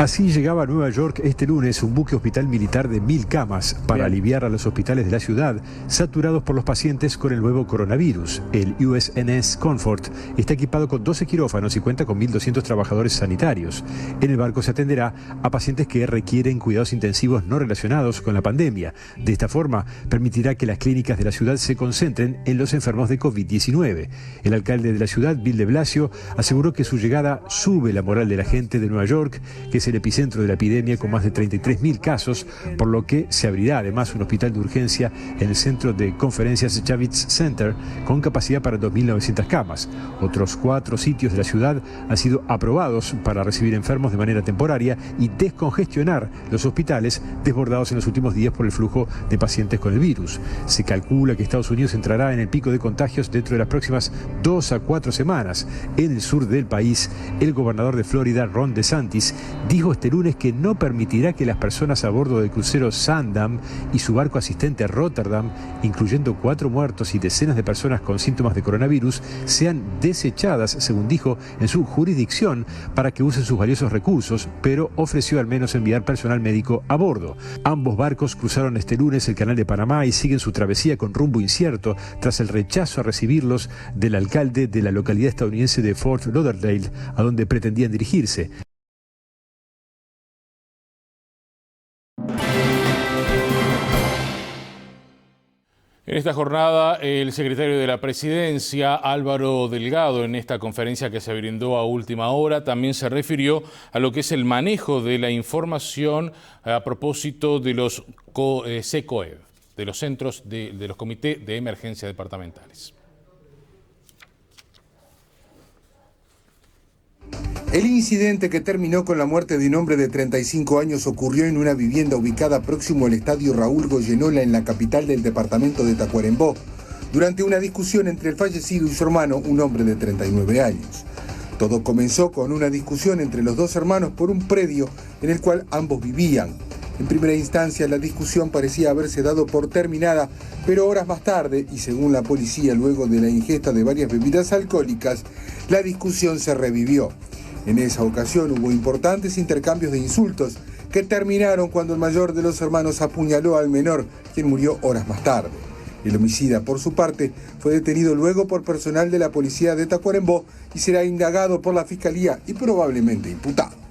Así llegaba a Nueva York este lunes un buque hospital militar de 1000 camas para aliviar a los hospitales de la ciudad saturados por los pacientes con el nuevo coronavirus. El USNS Comfort está equipado con 12 quirófanos y cuenta con 1.200 trabajadores sanitarios. En el barco se atenderá a pacientes que requieren cuidados intensivos no relacionados con la pandemia. De esta forma, permitirá que las clínicas de la ciudad se concentren en los enfermos de COVID-19. El alcalde de la ciudad, Bill de Blasio, aseguró que su llegada sube la moral de la gente de Nueva York, que es el epicentro de la epidemia con más de 33.000 casos, por lo que se abrirá además un hospital de urgencia en el centro de conferencias Javits Center con capacidad para 2.900 camas. Otros 4 sitios de la ciudad han sido aprobados para recibir enfermos de manera temporaria y descongestionar los hospitales desbordados en los últimos días por el flujo de pacientes con el virus. Se calcula que Estados Unidos entrará en el pico de contagios dentro de las próximas 2 a 4 semanas. En el sur del país, el gobernador de Florida, Ron DeSantis, dijo este lunes que no permitirá que las personas a bordo del crucero Sandam y su barco asistente Rotterdam, incluyendo 4 muertos y decenas de personas con síntomas de coronavirus, sean desechadas, según dijo, en su jurisdicción para que usen sus valiosos recursos, pero ofreció al menos enviar personal médico a bordo. Ambos barcos cruzaron este lunes el canal de Panamá y siguen su travesía con rumbo incierto tras el rechazo a recibirlos del alcalde de la localidad estadounidense de Fort Lauderdale, a donde pretendían dirigirse. En esta jornada, el secretario de la Presidencia, Álvaro Delgado, en esta conferencia que se brindó a última hora, también se refirió a lo que es el manejo de la información a propósito de los CECOED, de los centros de los comités de emergencia departamentales. El incidente que terminó con la muerte de un hombre de 35 años ocurrió en una vivienda ubicada próximo al estadio Raúl Goyenola en la capital del departamento de Tacuarembó, durante una discusión entre el fallecido y su hermano, un hombre de 39 años. Todo comenzó con una discusión entre los dos hermanos por un predio en el cual ambos vivían. En primera instancia, la discusión parecía haberse dado por terminada, pero horas más tarde, y según la policía, luego de la ingesta de varias bebidas alcohólicas, la discusión se revivió. En esa ocasión hubo importantes intercambios de insultos que terminaron cuando el mayor de los hermanos apuñaló al menor, quien murió horas más tarde. El homicida, por su parte, fue detenido luego por personal de la policía de Tacuarembó y será indagado por la fiscalía y probablemente imputado.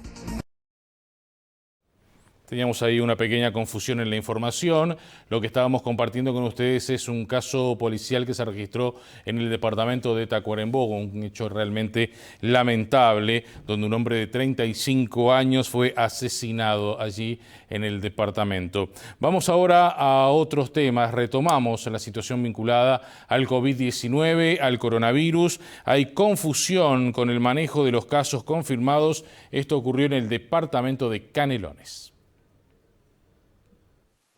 Teníamos ahí una pequeña confusión en la información. Lo que estábamos compartiendo con ustedes es un caso policial que se registró en el departamento de Tacuarembó, un hecho realmente lamentable, donde un hombre de 35 años fue asesinado allí en el departamento. Vamos ahora a otros temas. Retomamos la situación vinculada al COVID-19, al coronavirus. Hay confusión con el manejo de los casos confirmados. Esto ocurrió en el departamento de Canelones.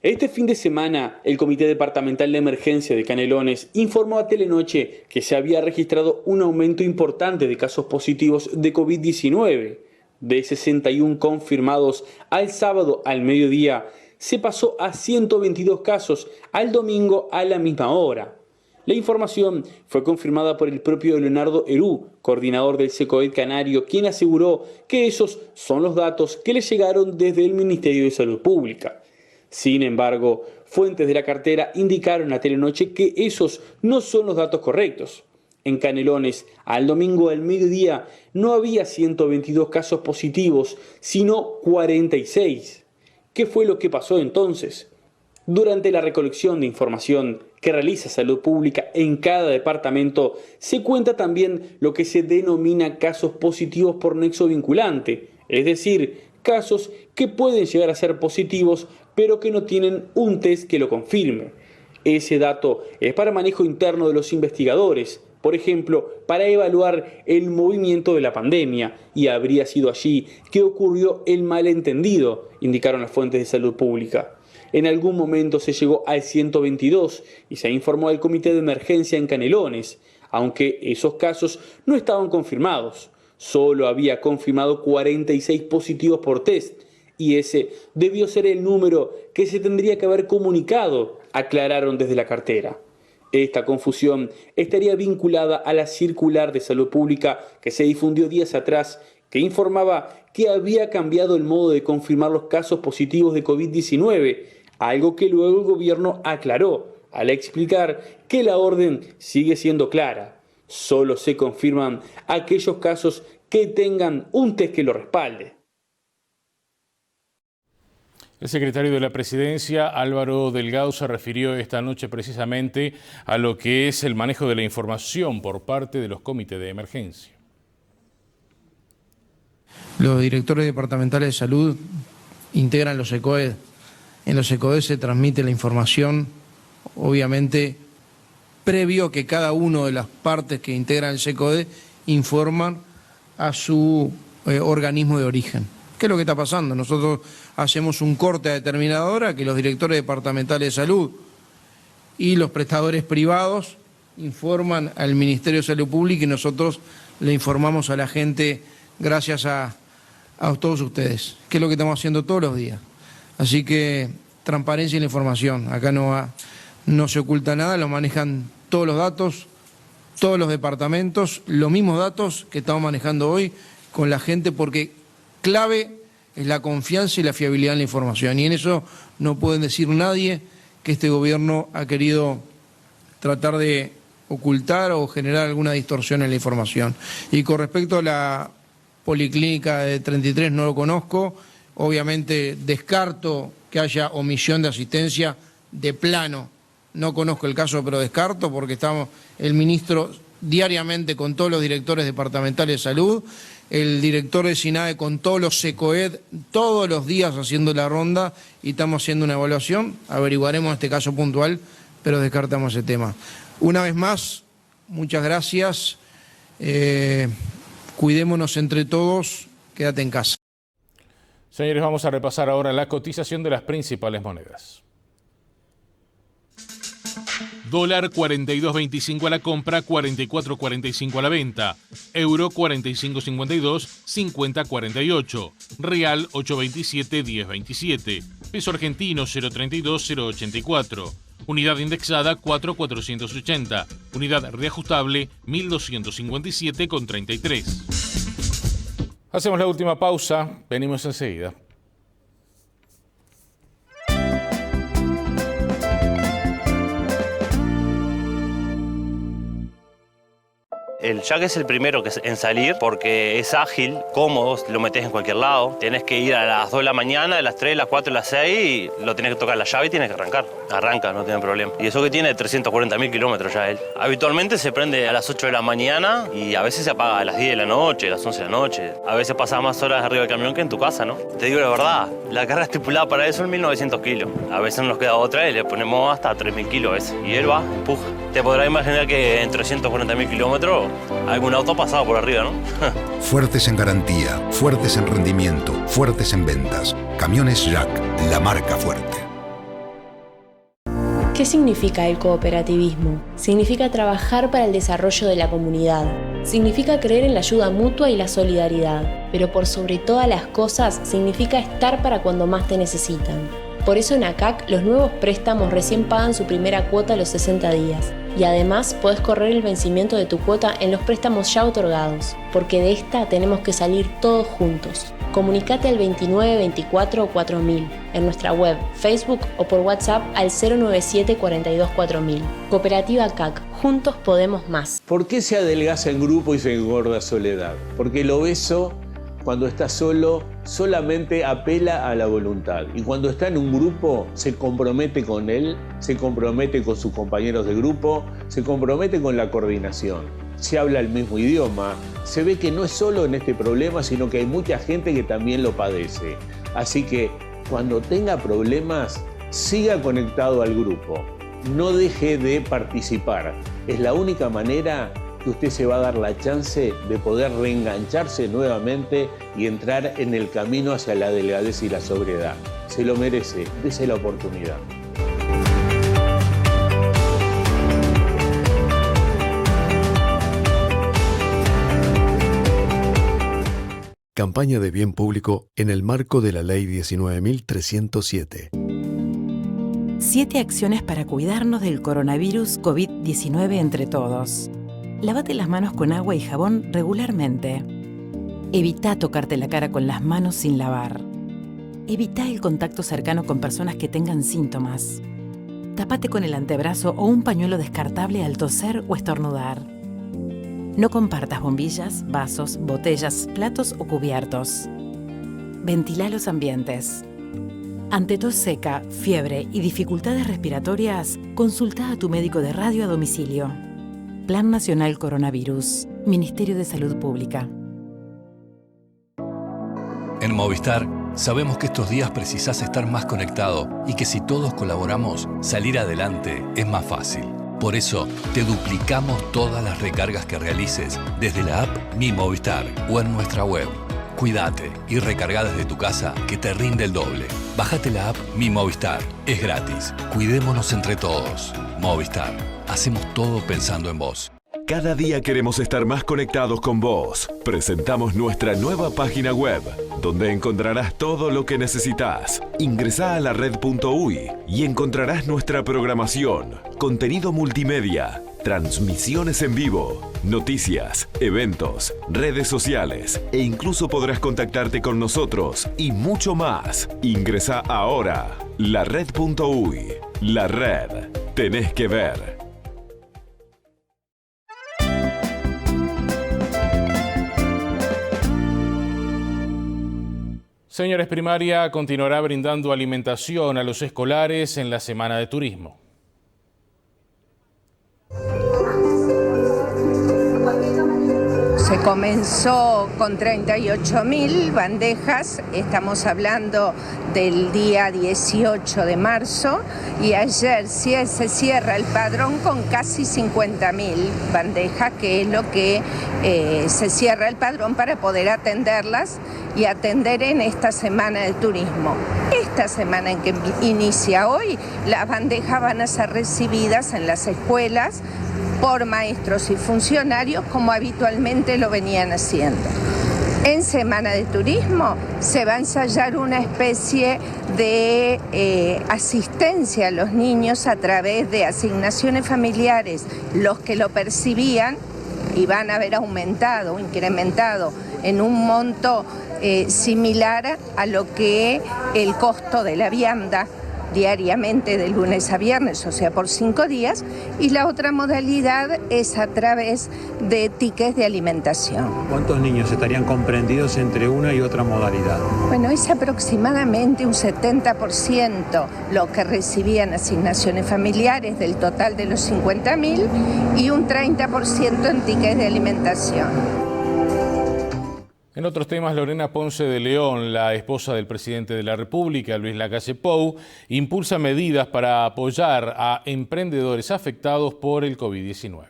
Este fin de semana, el Comité Departamental de Emergencia de Canelones informó a Telenoche que se había registrado un aumento importante de casos positivos de COVID-19. De 61 confirmados al sábado al mediodía, se pasó a 122 casos al domingo a la misma hora. La información fue confirmada por el propio Leonardo Herú, coordinador del CECOED Canario, quien aseguró que esos son los datos que le llegaron desde el Ministerio de Salud Pública. Sin embargo, fuentes de la cartera indicaron a Telenoche que esos no son los datos correctos. En Canelones, al domingo al mediodía, no había 122 casos positivos, sino 46. ¿Qué fue lo que pasó entonces? Durante la recolección de información que realiza Salud Pública en cada departamento, se cuenta también lo que se denomina casos positivos por nexo vinculante, es decir, casos que pueden llegar a ser positivos, pero que no tienen un test que lo confirme. Ese dato es para manejo interno de los investigadores, por ejemplo, para evaluar el movimiento de la pandemia, y habría sido allí que ocurrió el malentendido, indicaron las fuentes de Salud Pública. En algún momento se llegó al 122 y se informó al Comité de Emergencia en Canelones, aunque esos casos no estaban confirmados. Solo había confirmado 46 positivos por test, y ese debió ser el número que se tendría que haber comunicado, aclararon desde la cartera. Esta confusión estaría vinculada a la circular de Salud Pública que se difundió días atrás, que que informaba que había cambiado el modo de confirmar los casos positivos de COVID-19, algo que luego el gobierno aclaró al explicar que la orden sigue siendo clara. Solo se confirman aquellos casos que tengan un test que lo respalde. El secretario de la Presidencia, Álvaro Delgado, se refirió esta noche precisamente a lo que es el manejo de la información por parte de los comités de emergencia. Los directores departamentales de salud integran los ECOED. En los ECOED se transmite la información, obviamente, previo que cada una de las partes que integran el SECODE informan a su organismo de origen. ¿Qué es lo que está pasando? Nosotros hacemos un corte a determinada hora que los directores departamentales de salud y los prestadores privados informan al Ministerio de Salud Pública y nosotros le informamos a la gente gracias a todos ustedes, que es lo que estamos haciendo todos los días. Así que transparencia en la información, acá no se oculta nada, lo manejan todos los datos, todos los departamentos, los mismos datos que estamos manejando hoy con la gente, porque clave es la confianza y la fiabilidad en la información, y en eso no pueden decir nadie que este gobierno ha querido tratar de ocultar o generar alguna distorsión en la información. Y con respecto a la policlínica de 33 no lo conozco, obviamente descarto que haya omisión de asistencia de plano, no conozco el caso pero descarto porque estamos el ministro diariamente con todos los directores departamentales de salud, el director de SINAE con todos los SECOED, todos los días haciendo la ronda y estamos haciendo una evaluación, averiguaremos este caso puntual, pero descartamos ese tema. Una vez más, muchas gracias. Cuidémonos entre todos, quédate en casa. Señores, vamos a repasar ahora la cotización de las principales monedas. Dólar 42.25 a la compra, 44.45 a la venta. Euro 45.52, 50.48. Real 8.27, 10.27. Peso argentino 0.32, 0.84. Unidad indexada 4.480. Unidad reajustable 1.257,33. Hacemos la última pausa, venimos enseguida. El Jack es el primero en salir porque es ágil, cómodo, lo metes en cualquier lado. Tenés que ir a las 2 de la mañana, a las 3, a las 4, a las 6 y lo tenés que tocar la llave y tienes que arrancar. Arranca, no tiene problema. Y eso que tiene 340.000 kilómetros ya él. Habitualmente se prende a las 8 de la mañana y a veces se apaga a las 10 de la noche, a las 11 de la noche. A veces pasas más horas arriba del camión que en tu casa, ¿no? Te digo la verdad, la carga estipulada para eso es 1.900 kilos. A veces nos queda otra y le ponemos hasta 3.000 kilos a veces. Y él va, empuja. Te podrás imaginar que en 340.000 kilómetros algún auto ha pasado por arriba, ¿no? Fuertes en garantía, fuertes en rendimiento, fuertes en ventas. Camiones Jack, la marca fuerte. ¿Qué significa el cooperativismo? Significa trabajar para el desarrollo de la comunidad. Significa creer en la ayuda mutua y la solidaridad. Pero por sobre todas las cosas, significa estar para cuando más te necesitan. Por eso en ACAC los nuevos préstamos recién pagan su primera cuota a los 60 días. Y además podés correr el vencimiento de tu cuota en los préstamos ya otorgados, porque de esta tenemos que salir todos juntos. Comunicate al 2924 4000 en nuestra web, Facebook o por WhatsApp al 097 42 4000. Cooperativa CAC, juntos podemos más. ¿Por qué se adelgaza en grupo y se engorda soledad? Porque el obeso, cuando está solo, solamente apela a la voluntad. Y cuando está en un grupo, se compromete con él, se compromete con sus compañeros de grupo, se compromete con la coordinación. Se habla el mismo idioma. Se ve que no es solo en este problema, sino que hay mucha gente que también lo padece. Así que cuando tenga problemas, siga conectado al grupo. No deje de participar. Es la única manera que usted se va a dar la chance de poder reengancharse nuevamente y entrar en el camino hacia la delgadez y la sobriedad. Se lo merece, dése la oportunidad. Campaña de bien público en el marco de la Ley 19.307. 7 acciones para cuidarnos del coronavirus COVID-19 entre todos. Lávate las manos con agua y jabón regularmente. Evita tocarte la cara con las manos sin lavar. Evita el contacto cercano con personas que tengan síntomas. Tápate con el antebrazo o un pañuelo descartable al toser o estornudar. No compartas bombillas, vasos, botellas, platos o cubiertos. Ventila los ambientes. Ante tos seca, fiebre y dificultades respiratorias, consulta a tu médico de radio a domicilio. Plan Nacional Coronavirus. Ministerio de Salud Pública. En Movistar, sabemos que estos días precisás estar más conectado y que si todos colaboramos, salir adelante es más fácil. Por eso, te duplicamos todas las recargas que realices desde la app Mi Movistar o en nuestra web. Cuídate y recarga desde tu casa que te rinde el doble. Bájate la app Mi Movistar. Es gratis. Cuidémonos entre todos. Movistar. Hacemos todo pensando en vos. Cada día queremos estar más conectados con vos. Presentamos nuestra nueva página web, donde encontrarás todo lo que necesitas. Ingresá a lared.uy y encontrarás nuestra programación, contenido multimedia, transmisiones en vivo, noticias, eventos, redes sociales e incluso podrás contactarte con nosotros y mucho más. Ingresá ahora. Lared.uy. La red. Tenés que ver. Señores, Primaria continuará brindando alimentación a los escolares en la Semana de Turismo. Se comenzó con 38.000 bandejas, estamos hablando del día 18 de marzo y ayer se cierra el padrón con casi 50.000 bandejas, que es lo que se cierra el padrón para poder atenderlas y atender en esta Semana de Turismo. Esta semana en que inicia hoy, las bandejas van a ser recibidas en las escuelas por maestros y funcionarios como habitualmente lo venían haciendo. En Semana de Turismo se va a ensayar una especie de asistencia a los niños a través de asignaciones familiares. Los que lo percibían y van a haber aumentado o incrementado en un monto similar a lo que el costo de la vianda diariamente de lunes a viernes, o sea, por 5 días, y la otra modalidad es a través de tickets de alimentación. ¿Cuántos niños estarían comprendidos entre una y otra modalidad? Bueno, es aproximadamente un 70% lo que recibían asignaciones familiares del total de los 50.000 y un 30% en tickets de alimentación. En otros temas, Lorena Ponce de León, la esposa del presidente de la República, Luis Lacalle Pou, impulsa medidas para apoyar a emprendedores afectados por el COVID-19.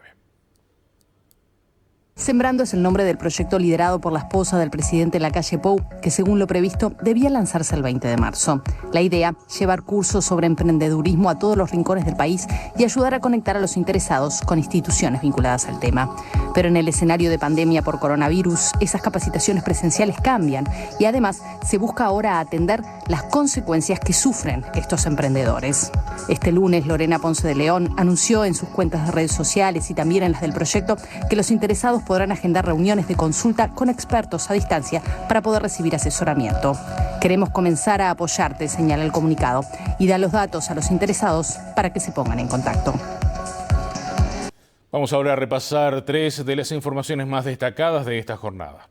Sembrando es el nombre del proyecto liderado por la esposa del presidente Lacalle Pou, que según lo previsto debía lanzarse el 20 de marzo. La idea, llevar cursos sobre emprendedurismo a todos los rincones del país y ayudar a conectar a los interesados con instituciones vinculadas al tema. Pero en el escenario de pandemia por coronavirus, esas capacitaciones presenciales cambian y además se busca ahora atender las consecuencias que sufren estos emprendedores. Este lunes, Lorena Ponce de León anunció en sus cuentas de redes sociales y también en las del proyecto que los interesados podrán agendar reuniones de consulta con expertos a distancia para poder recibir asesoramiento. Queremos comenzar a apoyarte, señala el comunicado, y da los datos a los interesados para que se pongan en contacto. Vamos ahora a repasar 3 de las informaciones más destacadas de esta jornada.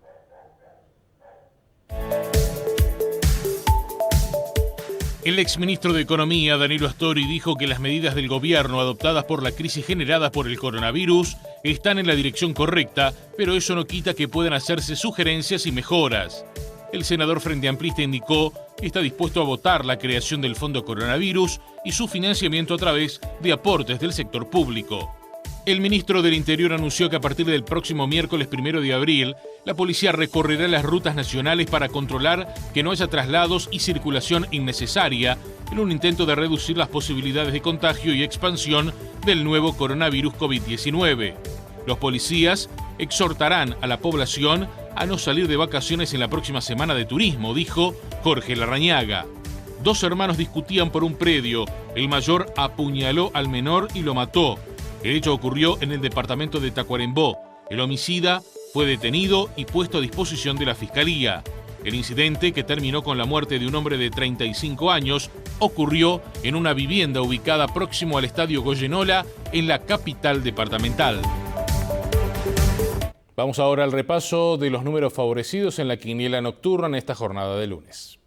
El exministro de Economía, Danilo Astori, dijo que las medidas del gobierno adoptadas por la crisis generada por el coronavirus están en la dirección correcta, pero eso no quita que puedan hacerse sugerencias y mejoras. El senador Frente Amplista indicó que está dispuesto a votar la creación del Fondo Coronavirus y su financiamiento a través de aportes del sector público. El ministro del Interior anunció que a partir del próximo miércoles 1 de abril, la policía recorrerá las rutas nacionales para controlar que no haya traslados y circulación innecesaria en un intento de reducir las posibilidades de contagio y expansión del nuevo coronavirus COVID-19. Los policías exhortarán a la población a no salir de vacaciones en la próxima semana de turismo, dijo Jorge Larrañaga. 2 hermanos discutían por un predio. El mayor apuñaló al menor y lo mató. El hecho ocurrió en el departamento de Tacuarembó. El homicida fue detenido y puesto a disposición de la Fiscalía. El incidente, que terminó con la muerte de un hombre de 35 años, ocurrió en una vivienda ubicada próximo al Estadio Goyenola, en la capital departamental. Vamos ahora al repaso de los números favorecidos en la quiniela nocturna en esta jornada de lunes.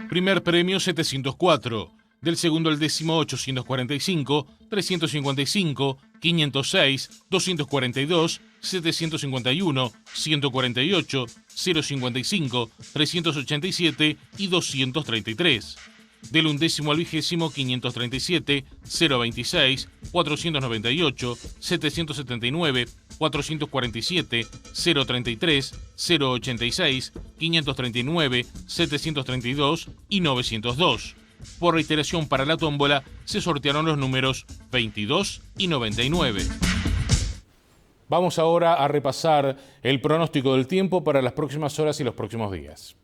Primer premio 704. Del segundo al décimo 845, 355, 506, 242, 751, 148, 055, 387 y 233. Del undécimo al vigésimo 537, 026, 498, 779, 447, 033, 086, 539, 732 y 902. Por reiteración, para la tómbola se sortearon los números 22 y 99. Vamos ahora a repasar el pronóstico del tiempo para las próximas horas y los próximos días.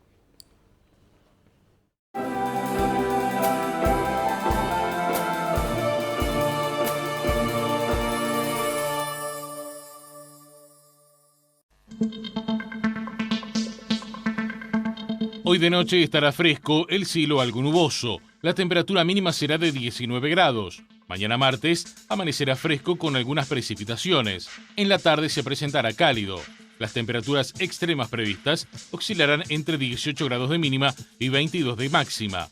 Hoy de noche estará fresco, el cielo algo nuboso. La temperatura mínima será de 19 grados. Mañana martes amanecerá fresco con algunas precipitaciones. En la tarde se presentará cálido. Las temperaturas extremas previstas oscilarán entre 18 grados de mínima y 22 de máxima.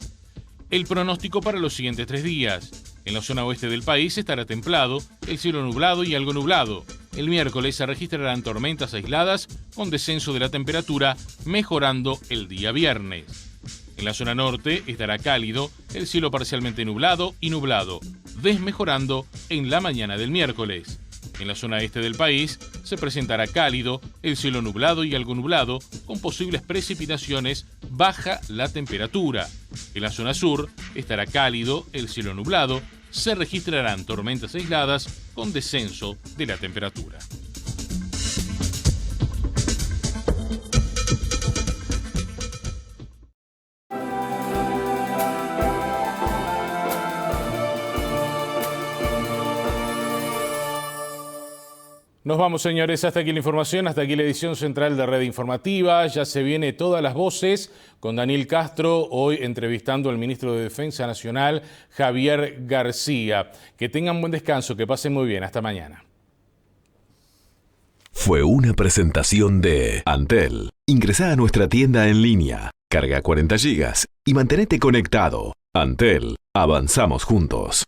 El pronóstico para los siguientes 3 días. En la zona oeste del país estará templado, el cielo nublado y algo nublado. El miércoles se registrarán tormentas aisladas con descenso de la temperatura, mejorando el día viernes. En la zona norte estará cálido, el cielo parcialmente nublado y nublado, desmejorando en la mañana del miércoles. En la zona este del país se presentará cálido, el cielo nublado y algo nublado, con posibles precipitaciones, baja la temperatura. En la zona sur estará cálido, el cielo nublado, se registrarán tormentas aisladas con descenso de la temperatura. Nos vamos, señores, hasta aquí la información, hasta aquí la edición central de Red Informativa. Ya se viene Todas las Voces con Daniel Castro, hoy entrevistando al ministro de Defensa Nacional, Javier García. Que tengan buen descanso, que pasen muy bien. Hasta mañana. Fue una presentación de Antel. Ingresá a nuestra tienda en línea, carga 40 GB y mantenete conectado. Antel, avanzamos juntos.